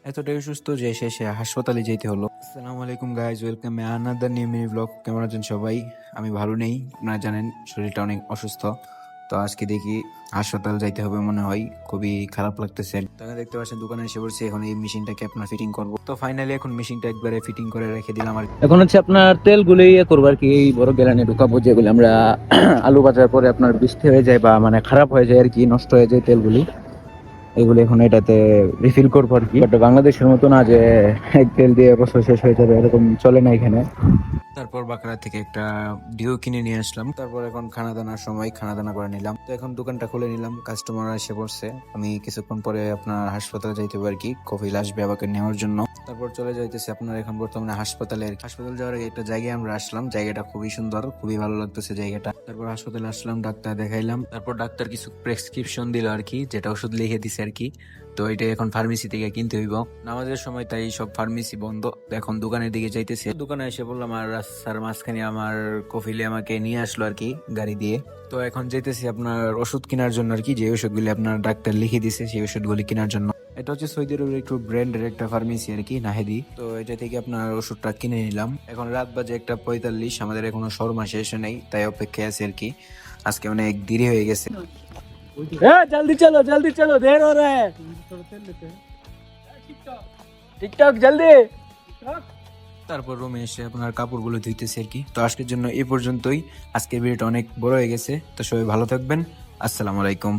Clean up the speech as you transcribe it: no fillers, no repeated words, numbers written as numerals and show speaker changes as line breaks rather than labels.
এতটাই অসুস্থ যে শেষে হাসপাতালে যেতে হলো। আসসালামু আলাইকুম guys, welcome another new mini blog. কেমন আছেন সবাই? আমি ভালো নেই, আপনারা জানেন শরীরটা অনেক অসুস্থ। তো আজকে দেখি হাসপাতাল যাইতে হবে মনে হয়, খুবই খারাপ লাগতেছে। তারা দেখতে পাচ্ছেন দোকানে এসে পড়ছে, এখন এই মেশিনটাকে আপনার ফিটিং করবো। তো ফাইনালি এখন মেশিনটা একবারে ফিটিং করে রেখে দিলাম আর
এখন হচ্ছে আপনার তেলগুলো ইয়ে করবো আর কি, এই বড় গ্যালানে ঢুকাবো, যেগুলো আমরা আলু ভাজার পরে আপনার বৃষ্টি হয়ে যায় বা মানে খারাপ হয়ে যায় আর কি, নষ্ট হয়ে যায় তেলগুলি। এগুলো এখন এটাতে রিফিল করবো আর কি। বাট বাংলাদেশের মতো না যে এক তেল দিয়ে বছর শেষ হয়ে যাবে, এরকম চলে না এখানে।
তারপর বাকরা থেকে একটা ডিও কিনে নিয়ে আসলাম। তারপর এখন খানা দানার সময় খানা দানা করে নিলাম। তো এখন দোকানটা খুলে নিলাম, কাস্টমার এসে পড়ছে। আমি কিছুক্ষণ পরে আপনার হাসপাতালে যাইতে পারি কি, কফিল আসবে আমাকে নেওয়ার জন্য। তারপর চলে যাইতেছে আপনার এখন বর্তমানে হাসপাতালে। হাসপাতাল যাওয়ার আগে একটা জায়গায় আমরা আসলাম, জায়গাটা খুবই সুন্দর, খুবই ভালো লাগতেছে জায়গাটা। তারপর হাসপাতালে আসলাম, ডাক্তার দেখাইলাম। তারপর ডাক্তার কিছু প্রেসক্রিপশন দিল আর কি, যেটা ওষুধ লিখে দিছে আর কি। তো এটা এখন ফার্মেসি থেকে কিনতে হইব। নামাজের সময় তাই সব ফার্মেসি বন্ধ। তো এখন দোকানের দিকে যাইতেছি। দোকানে এসে বললাম, আর রাস্তার মাঝখানে আমার কফিলে আমাকে নিয়ে আসলো আর কি গাড়ি দিয়ে। তো এখন যাইতেছি আপনার ওষুধ কেনার জন্য আর কি, যে ওষুধগুলি আপনার ডাক্তার লিখে দিছে সেই ওষুধগুলি কেনার জন্য। এটা হচ্ছে সৌদি আরবের একটু ব্র্যান্ডের একটা ফার্মেসি আর কি, নাহেদি। তো এটা থেকে আপনার ওষুধটা কিনে নিলাম। এখন রাত বাজে 1:45, আমাদের এখনো শর্মা শেষ নেই, তাই অপেক্ষায় আছে আর কি। আজকে অনেক দেরি হয়ে গেছে।
जल्दी चलो जल्दी चलो, देर हो रहा है। टिकटॉक जल्दी।
তারপর রুমে এসে আপনার কাপড়গুলো ধুইতেছি আর কি। তো আজকের জন্য এই পর্যন্তই। আজকের ভিডিওটা অনেক বড় হয়ে গেছে, তো সবাই ভালো থাকবেন। আসসালামু আলাইকুম।